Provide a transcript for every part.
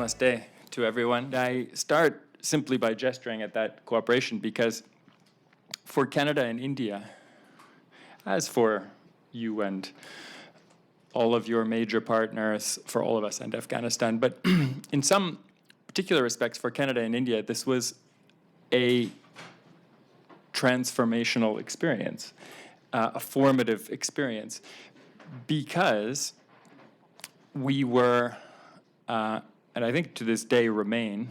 Namaste to everyone. I start simply by gesturing at that cooperation because for Canada and India, as for you and all of your major partners, for all of us and Afghanistan, but in some particular respects for Canada and India, this was a transformational experience, a formative experience, because we were, and I think to this day remain,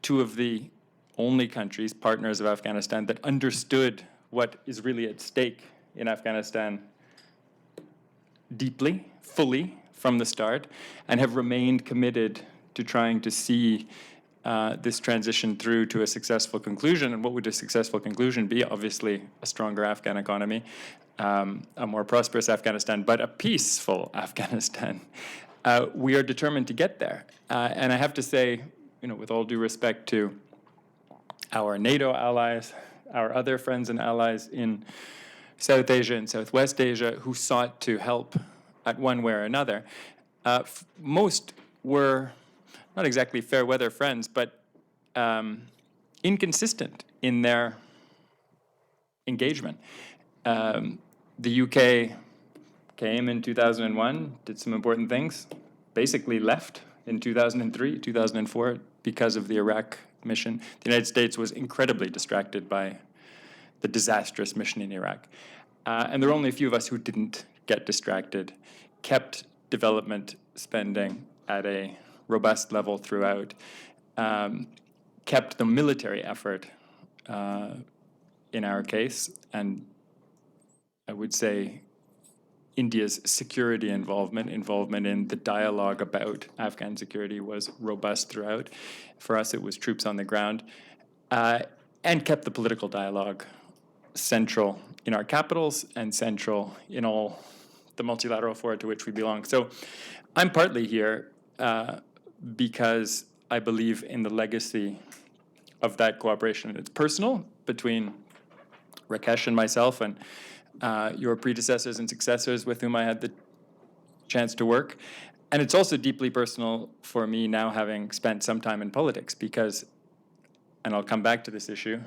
two of the only countries, partners of Afghanistan, that understood what is really at stake in Afghanistan deeply, fully, from the start, and have remained committed to trying to see this transition through to a successful conclusion. And what would a successful conclusion be? Obviously, a stronger Afghan economy, a more prosperous Afghanistan, but a peaceful Afghanistan. We are determined to get there. And I have to say, with all due respect to our NATO allies, our other friends and allies in South Asia and Southwest Asia who sought to help at one way or another, most were not exactly fair weather friends, but inconsistent in their engagement. The UK came in 2001, did some important things, basically left in 2003, 2004 because of the Iraq mission. The United States was incredibly distracted by the disastrous mission in Iraq. And there were only a few of us who didn't get distracted, kept development spending at a robust level throughout, kept the military effort in our case, and I would say India's security involvement in the dialogue about Afghan security was robust throughout. For us, it was troops on the ground, and kept the political dialogue central in our capitals and central in all the multilateral fora to which we belong. So I'm partly here because I believe in the legacy of that cooperation. And it's personal between Rakesh and myself and your predecessors and successors with whom I had the chance to work. And it's also deeply personal for me now, having spent some time in politics, because, and I'll come back to this issue,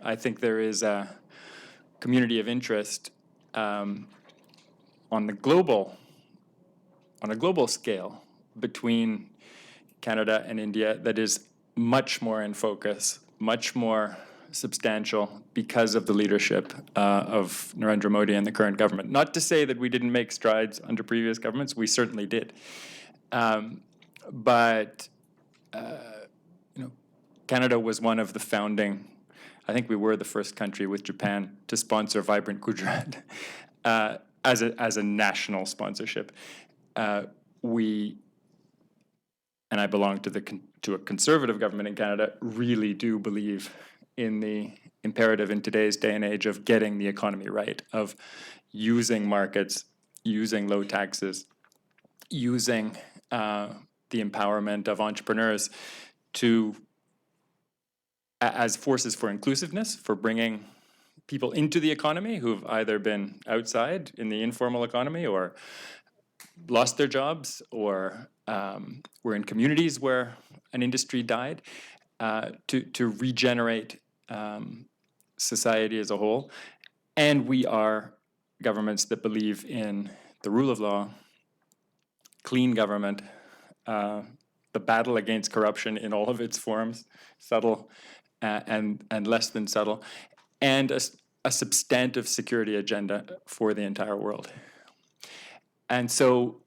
I think there is a community of interest on a global scale between Canada and India that is much more in focus, much more substantial because of the leadership of Narendra Modi and the current government. Not to say that we didn't make strides under previous governments, we certainly did. But Canada was one of the founding, I think we were the first country with Japan to sponsor Vibrant Gujarat as a national sponsorship. We, and I belong to a conservative government in Canada, really do believe in the imperative in today's day and age of getting the economy right, of using markets, using low taxes, using the empowerment of entrepreneurs as forces for inclusiveness, for bringing people into the economy who've either been outside in the informal economy or lost their jobs or were in communities where an industry died, to regenerate society as a whole. And we are governments that believe in the rule of law, clean government, the battle against corruption in all of its forms, subtle and less than subtle, and a substantive security agenda for the entire world. And so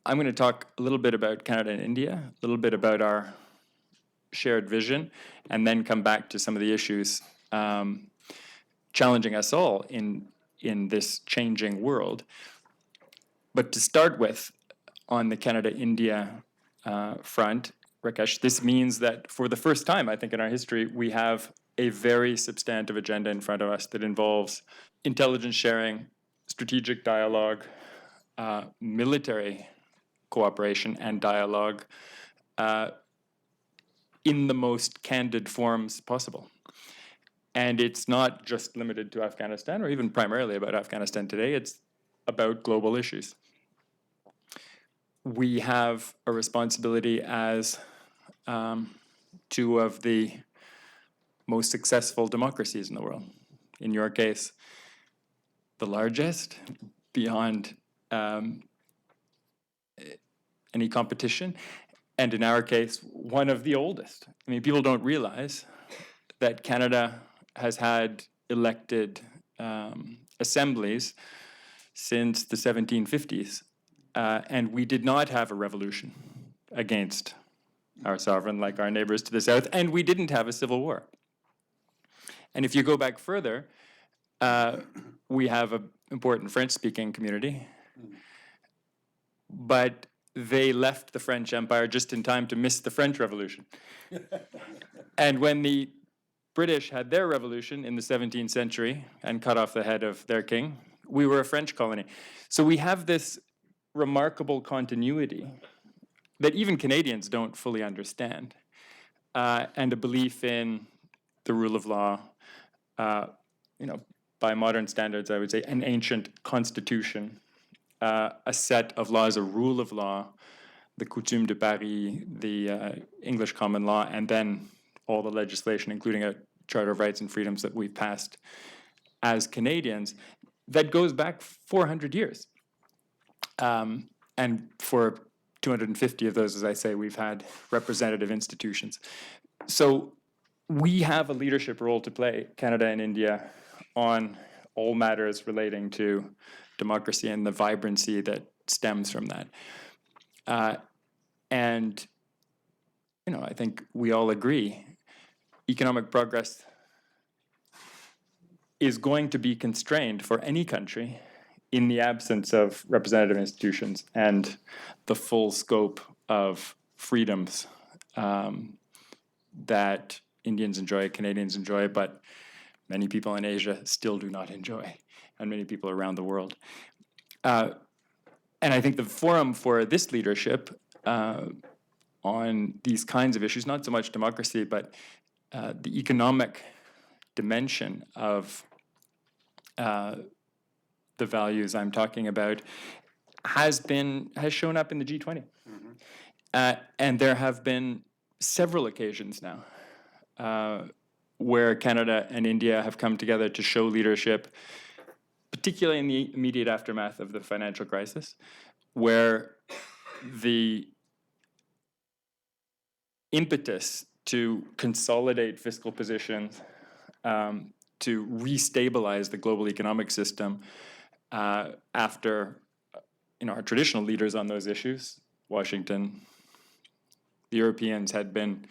I'm going to talk a little bit about Canada and India, a little bit about our shared vision, and then come back to some of the issues challenging us all in this changing world. But to start with, on the Canada-India front, Rakesh, this means that for the first time, I think, in our history, we have a very substantive agenda in front of us that involves intelligence sharing, strategic dialogue, military cooperation and dialogue in the most candid forms possible. And it's not just limited to Afghanistan or even primarily about Afghanistan today, it's about global issues. we have a responsibility as two of the most successful democracies in the world. In your case, the largest, beyond any competition, and in our case, one of the oldest. I mean, people don't realize that Canada has had elected assemblies since the 1750s, and we did not have a revolution against our sovereign like our neighbors to the south, and we didn't have a civil war. And if you go back further, we have an important French-speaking community, but they left the French Empire just in time to miss the French Revolution. And when the British had their revolution in the 17th century and cut off the head of their king, we were a French colony. So we have this remarkable continuity that even Canadians don't fully understand, and a belief in the rule of law, by modern standards, I would say, an ancient constitution, a set of laws, a rule of law, the Coutume de Paris, the English common law, and then all the legislation, including a Charter of Rights and Freedoms that we've passed as Canadians, that goes back 400 years. And for 250 of those, as I say, we've had representative institutions. So we have a leadership role to play, Canada and India, on all matters relating to democracy and the vibrancy that stems from that. And, I think we all agree, economic progress is going to be constrained for any country in the absence of representative institutions and the full scope of freedoms that Indians enjoy, Canadians enjoy, but many people in Asia still do not enjoy, and many people around the world. And I think the forum for this leadership on these kinds of issues, not so much democracy, but the economic dimension of the values I'm talking about, has shown up in the G20. And there have been several occasions now where Canada and India have come together to show leadership, particularly in the immediate aftermath of the financial crisis, where the impetus to consolidate fiscal positions, to restabilize the global economic system after our traditional leaders on those issues, Washington, the Europeans, had been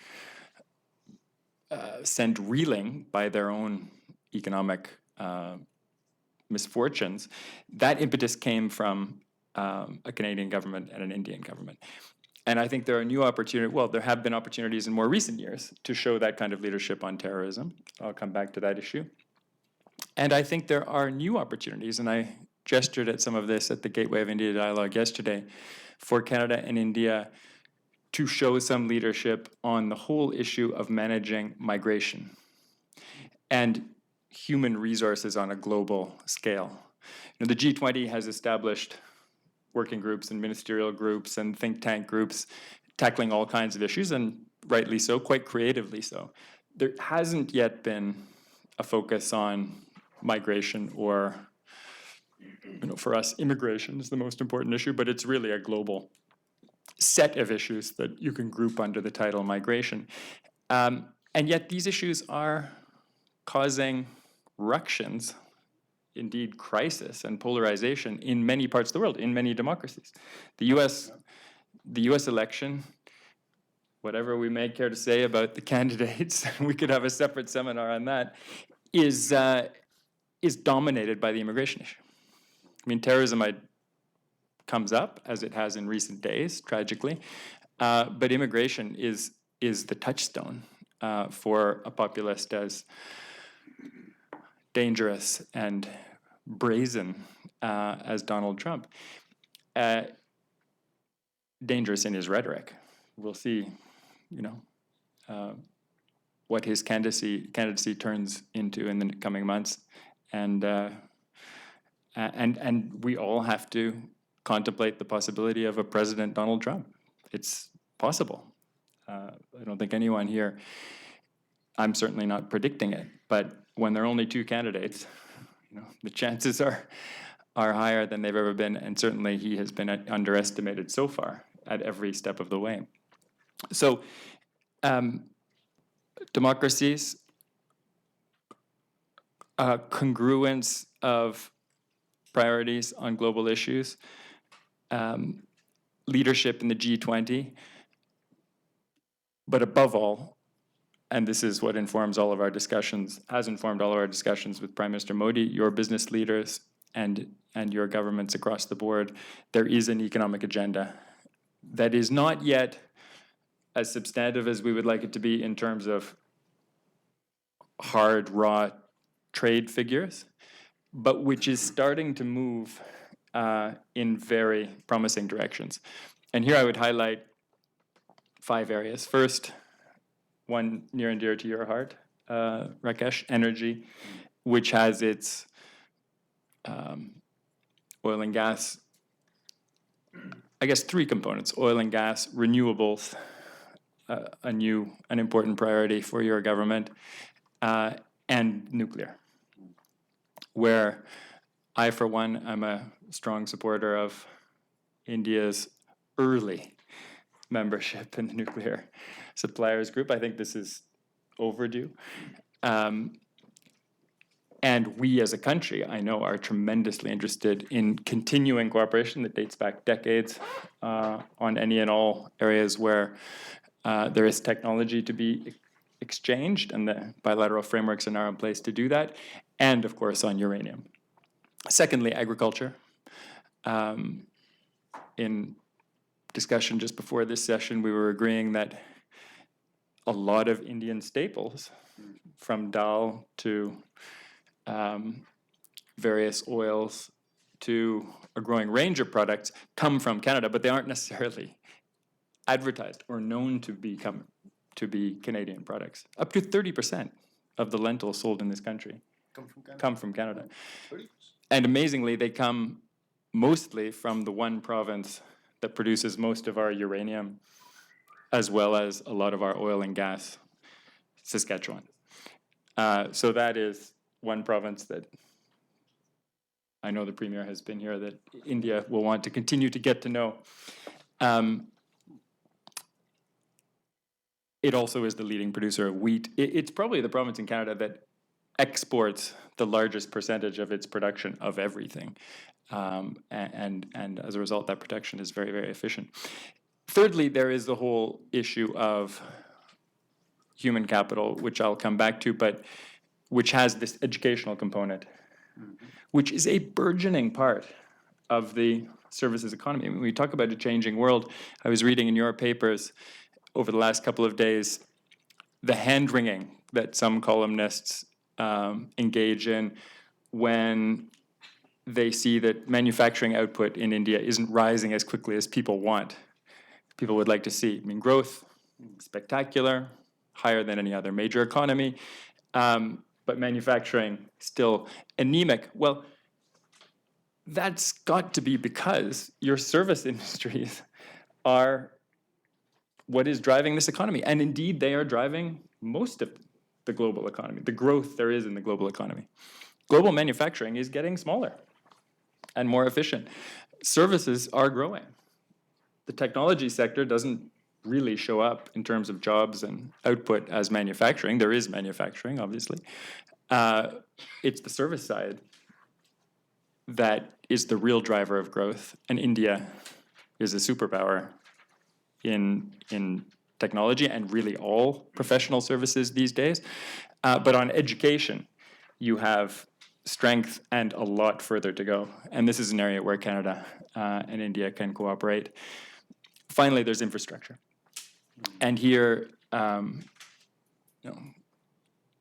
sent reeling by their own economic misfortunes. That impetus came from a Canadian government and an Indian government. And I think there are new opportunities, there have been opportunities in more recent years to show that kind of leadership on terrorism. I'll come back to that issue. And I think there are new opportunities, and I gestured at some of this at the Gateway of India Dialogue yesterday, for Canada and India to show some leadership on the whole issue of managing migration and human resources on a global scale. The G20 has established working groups and ministerial groups and think tank groups tackling all kinds of issues, and rightly so, quite creatively so. There hasn't yet been a focus on migration, or, for us, immigration is the most important issue, but it's really a global set of issues that you can group under the title migration. And yet these issues are causing ructions, indeed crisis and polarization in many parts of the world, in many democracies. The U.S. election, whatever we may care to say about the candidates, we could have a separate seminar on that, is dominated by the immigration issue. I mean, terrorism comes up, as it has in recent days, tragically, but immigration is the touchstone for a populist as dangerous and brazen as Donald Trump. Dangerous in his rhetoric. We'll see, what his candidacy turns into in the coming months, and we all have to contemplate the possibility of a President Donald Trump. It's possible. I don't think anyone here, I'm certainly not predicting it, but when there are only two candidates, the chances are higher than they've ever been, and certainly he has been underestimated so far at every step of the way. So democracies, congruence of priorities on global issues, leadership in the G20, but above all, and this is what informs all of our discussions, has informed all of our discussions with Prime Minister Modi, your business leaders, and your governments across the board, there is an economic agenda that is not yet as substantive as we would like it to be in terms of hard, raw trade figures, but which is starting to move in very promising directions. And here I would highlight 5 areas. First, one near and dear to your heart, Rakesh, energy, which has its oil and gas, I guess 3 components: oil and gas, renewables, an important priority for your government, and nuclear, where I, for one, am a strong supporter of India's early membership in the nuclear suppliers group. I think this is overdue. And we as a country, I know, are tremendously interested in continuing cooperation that dates back decades on any and all areas where there is technology to be exchanged, and the bilateral frameworks are now in place to do that, and of course on uranium. Secondly, agriculture. In discussion just before this session, we were agreeing that a lot of Indian staples, from dal to various oils to a growing range of products, come from Canada, but they aren't necessarily advertised or known to be Canadian products. Up to 30% of the lentils sold in this country come from Canada. And amazingly, they come mostly from the one province that produces most of our uranium, as well as a lot of our oil and gas, Saskatchewan. So that is one province that I know the Premier has been here, that India will want to continue to get to know. It also is the leading producer of wheat. It's probably the province in Canada that exports the largest percentage of its production of everything. And as a result, that production is very, very efficient. Thirdly, there is the whole issue of human capital, which I'll come back to, but which has this educational component, which is a burgeoning part of the services economy. When we talk about a changing world, I was reading in your papers over the last couple of days the hand-wringing that some columnists engage in when they see that manufacturing output in India isn't rising as quickly as people would like to see. I mean, growth, spectacular, higher than any other major economy, but manufacturing still anemic. Well, that's got to be because your service industries are what is driving this economy. And indeed, they are driving most of the global economy, the growth there is in the global economy. Global manufacturing is getting smaller and more efficient. Services are growing. The technology sector doesn't really show up in terms of jobs and output as manufacturing. There is manufacturing, obviously. It's the service side that is the real driver of growth, and India is a superpower in technology and really all professional services these days. But on education, you have strength and a lot further to go. And this is an area where Canada and India can cooperate. Finally, there's infrastructure. And here,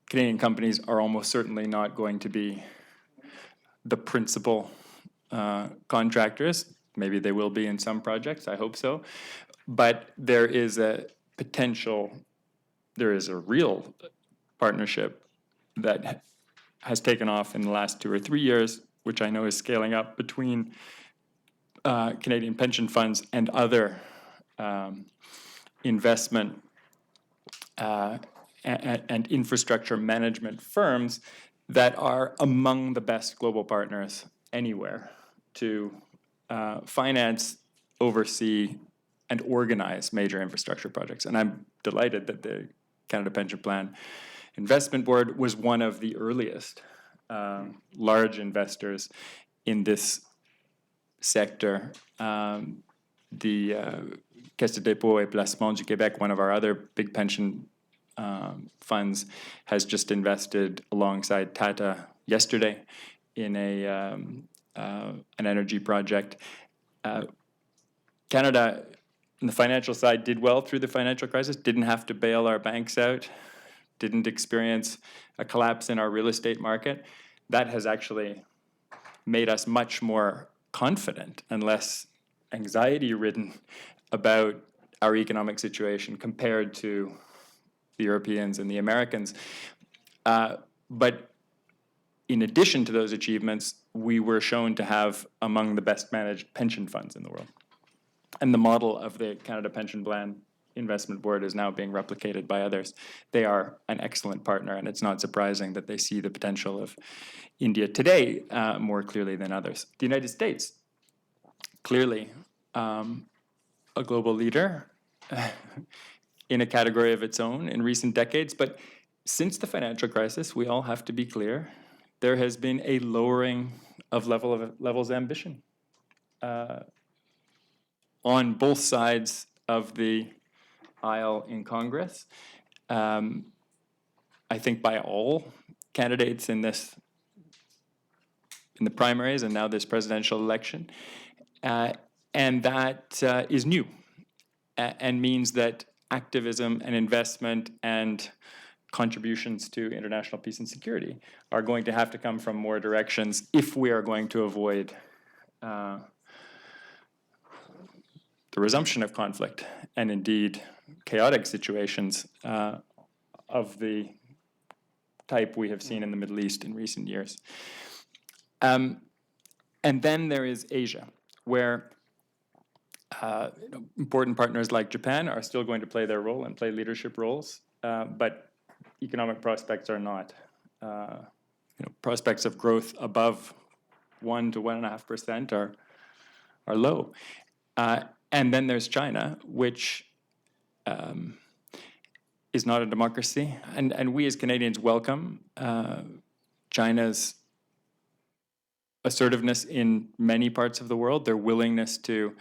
Canadian companies are almost certainly not going to be the principal contractors. Maybe they will be in some projects, I hope so. But there is a potential, there is a real partnership that has taken off in the last 2 or 3 years, which I know is scaling up between Canadian pension funds and other investment and infrastructure management firms that are among the best global partners anywhere to finance, oversee, and organize major infrastructure projects. And I'm delighted that the Canada Pension Plan Investment Board was one of the earliest large investors in this sector. The Caisse de dépôt et placement du Québec, one of our other big pension funds, has just invested alongside Tata yesterday in an energy project. Canada, on the financial side, did well through the financial crisis, didn't have to bail our banks out, didn't experience a collapse in our real estate market. That has actually made us much more confident and less anxiety-ridden about our economic situation compared to the Europeans and the Americans. But in addition to those achievements, we were shown to have among the best managed pension funds in the world. And the model of the Canada Pension Plan Investment Board is now being replicated by others. They are an excellent partner, and it's not surprising that they see the potential of India today more clearly than others. The United States, clearly a global leader in a category of its own in recent decades, but since the financial crisis, we all have to be clear, there has been a lowering of levels of ambition on both sides of the aisle in Congress. I think by all candidates in the primaries and now this presidential election, and that is new and means that activism and investment and contributions to international peace and security are going to have to come from more directions if we are going to avoid the resumption of conflict and indeed chaotic situations of the type we have seen in the Middle East in recent years. And then there is Asia, where important partners like Japan are still going to play their role and play leadership roles, but economic prospects are not. Prospects of growth above 1 to 1.5% are low. And then there's China, which is not a democracy. And we as Canadians welcome China's assertiveness in many parts of the world, their willingness to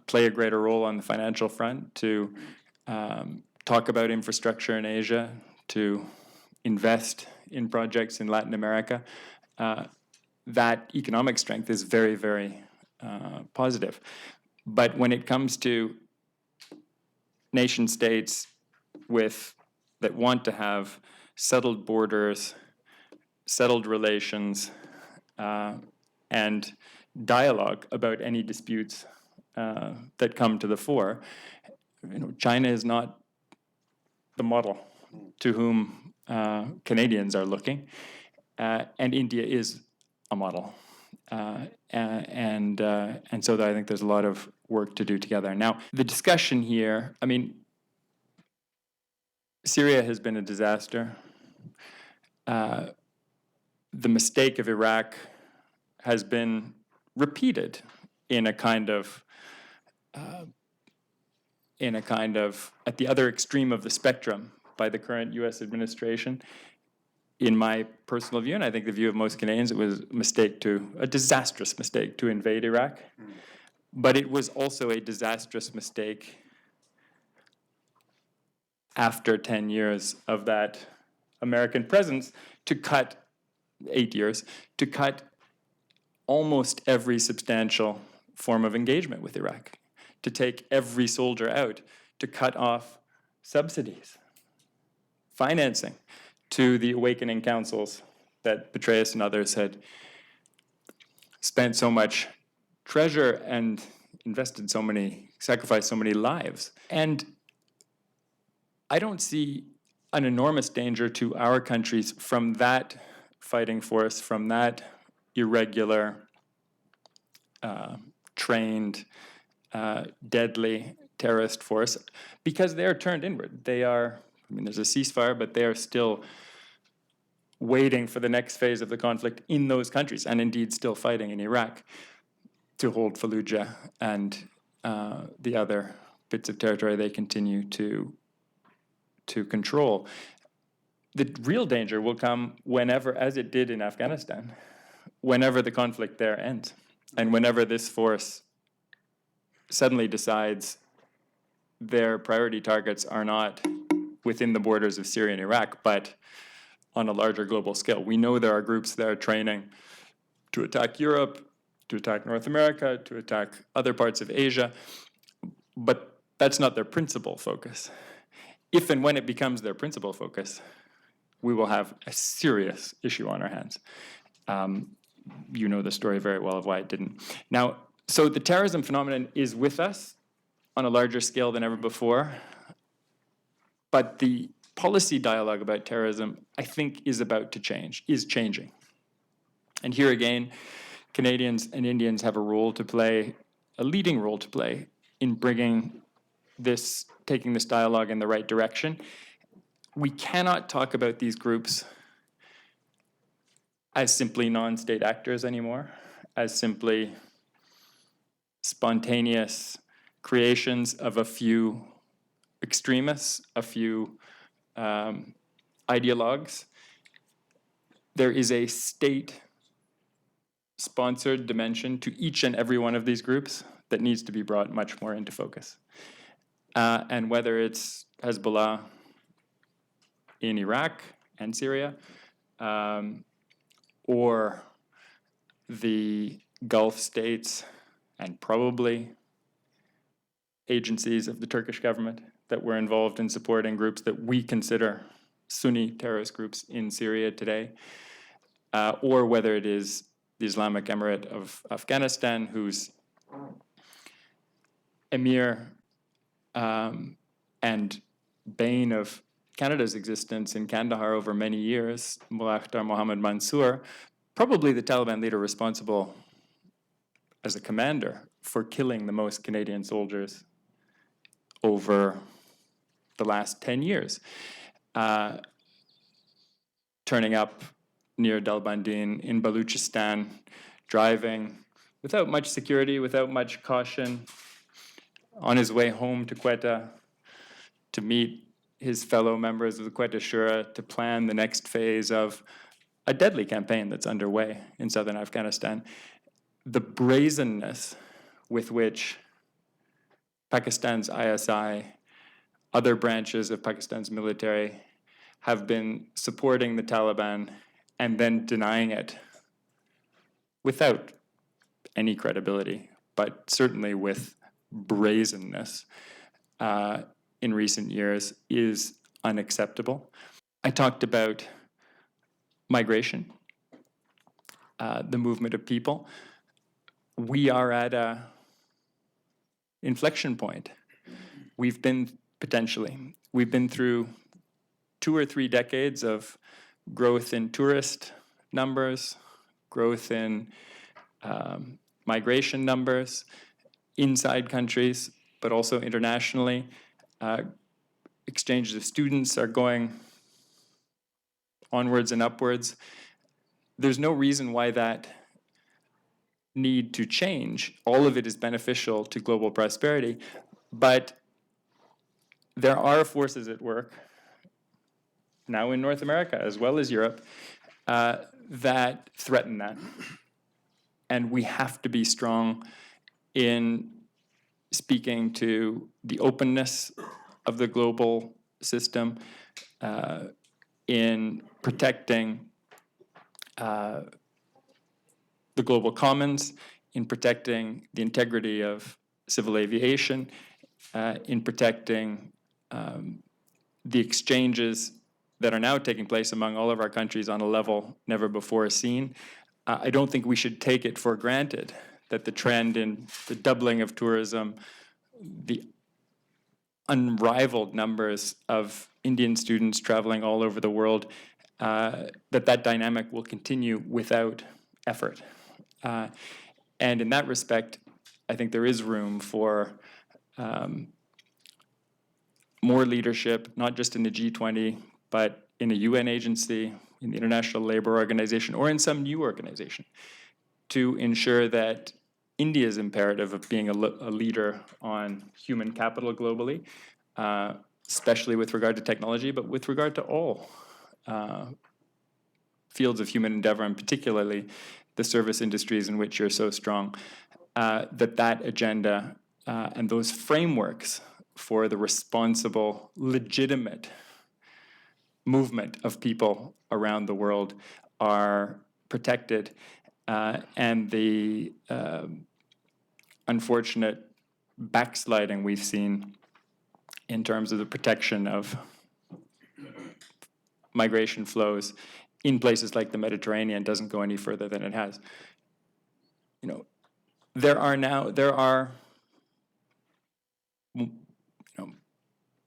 play a greater role on the financial front, to talk about infrastructure in Asia, to invest in projects in Latin America. That economic strength is very, very positive. But when it comes to nation states that want to have settled borders, settled relations, and dialogue about any disputes that come to the fore, China is not the model to whom Canadians are looking, and India is a model. And so I think there's a lot of work to do together. Now, the discussion here, Syria has been a disaster. The mistake of Iraq has been repeated in a kind of at the other extreme of the spectrum by the current U.S. administration. In my personal view, and I think the view of most Canadians, it was a disastrous mistake to invade Iraq. But it was also a disastrous mistake after 10 years of that American presence to cut 8 years, to cut almost every substantial form of engagement with Iraq, to take every soldier out, to cut off subsidies, financing to the awakening councils that Petraeus and others had spent so much treasure and sacrificed so many lives. And I don't see an enormous danger to our countries from that fighting force, from that irregular trained, deadly terrorist force, because they are turned inward. They are, I mean, there's a ceasefire, but they are still waiting for the next phase of the conflict in those countries, and indeed still fighting in Iraq to hold Fallujah and the other bits of territory they continue to control. The real danger will come whenever, as it did in Afghanistan, whenever the conflict there ends, and whenever this force suddenly decides their priority targets are not within the borders of Syria and Iraq, but on a larger global scale. We know there are groups that are training to attack Europe, to attack North America, to attack other parts of Asia, but that's not their principal focus. If and when it becomes their principal focus, we will have a serious issue on our hands. You know the story very well of why it didn't. Now, so the terrorism phenomenon is with us on a larger scale than ever before, but the policy dialogue about terrorism, I think, is changing. And here again, Canadians and Indians have a role to play, a leading role to play in taking this dialogue in the right direction. We cannot talk about these groups as simply non-state actors anymore, as simply spontaneous creations of a few extremists, a few ideologues. There is a state-sponsored dimension to each and every one of these groups that needs to be brought much more into focus. And whether it's Hezbollah in Iraq and Syria, or the Gulf states and probably agencies of the Turkish government that were involved in supporting groups that we consider Sunni terrorist groups in Syria today, or whether it is the Islamic Emirate of Afghanistan, whose emir and bane of Canada's existence in Kandahar over many years, Mullah Mohammed Mansour, probably the Taliban leader responsible as a commander for killing the most Canadian soldiers over the last 10 years, turning up near Dalbandin in Baluchistan, driving without much security, without much caution, on his way home to Quetta to meet his fellow members of the Quetta Shura to plan the next phase of a deadly campaign that's underway in southern Afghanistan. The brazenness with which Pakistan's ISI, other branches of Pakistan's military, have been supporting the Taliban and then denying it without any credibility, but certainly with brazenness in recent years is unacceptable. I talked about migration, the movement of people. We are at a inflection point. We've been through 2 or 3 decades of growth in tourist numbers, growth in migration numbers inside countries, but also internationally. Exchanges of students are going onwards and upwards. There's no reason why that need to change. All of it is beneficial to global prosperity, but there are forces at work now in North America as well as Europe that threaten that. And we have to be strong in speaking to the openness of the global system, in protecting the global commons, in protecting the integrity of civil aviation, in protecting the exchanges that are now taking place among all of our countries on a level never before seen. I don't think we should take it for granted that the trend in the doubling of tourism, the unrivaled numbers of Indian students traveling all over the world, that dynamic will continue without effort. And in that respect, I think there is room for more leadership, not just in the G20, but in a UN agency, in the International Labour Organization, or in some new organization, to ensure that India's imperative of being a leader on human capital globally, especially with regard to technology, but with regard to all fields of human endeavor, and particularly the service industries in which you're so strong, that agenda and those frameworks for the responsible, legitimate movement of people around the world are protected, and the unfortunate backsliding we've seen in terms of the protection of migration flows in places like the Mediterranean doesn't go any further than it has. There are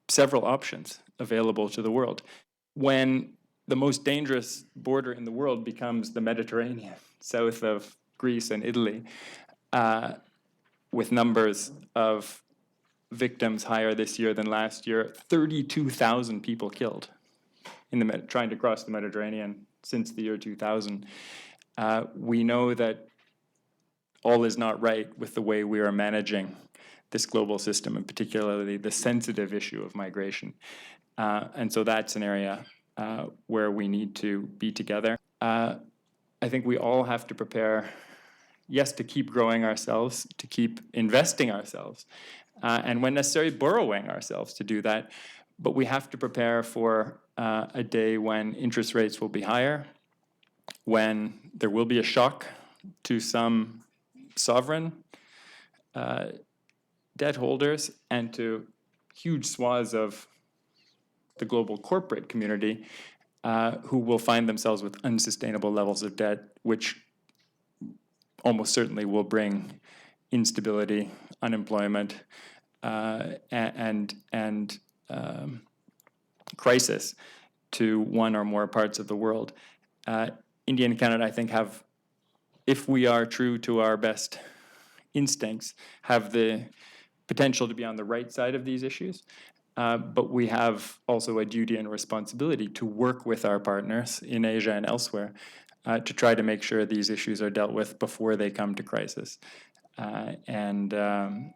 several options available to the world. When the most dangerous border in the world becomes the Mediterranean, south of Greece and Italy, with numbers of victims higher this year than last year, 32,000 people killed in trying to cross the Mediterranean since the year 2000. We know that all is not right with the way we are managing this global system, and particularly the sensitive issue of migration. And so that's an area where we need to be together. I think we all have to prepare, yes, to keep growing ourselves, to keep investing ourselves, and when necessary, borrowing ourselves to do that. But we have to prepare for a day when interest rates will be higher, when there will be a shock to some sovereign debt holders and to huge swaths of the global corporate community who will find themselves with unsustainable levels of debt, which almost certainly will bring instability, unemployment, and crisis to one or more parts of the world. India and Canada, I think, have, if we are true to our best instincts, have the potential to be on the right side of these issues. But we have also a duty and responsibility to work with our partners in Asia and elsewhere to try to make sure these issues are dealt with before they come to crisis. And I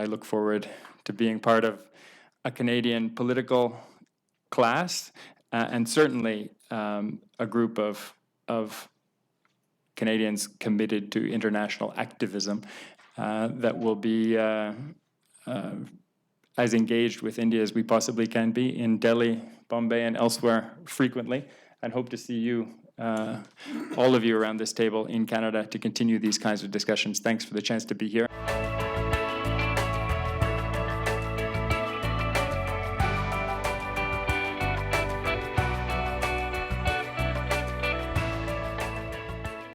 look forward to being part of a Canadian political class, and certainly a group of Canadians committed to international activism that will be as engaged with India as we possibly can be in Delhi, Bombay, and elsewhere frequently, and hope to see you, all of you around this table in Canada, to continue these kinds of discussions. Thanks for the chance to be here.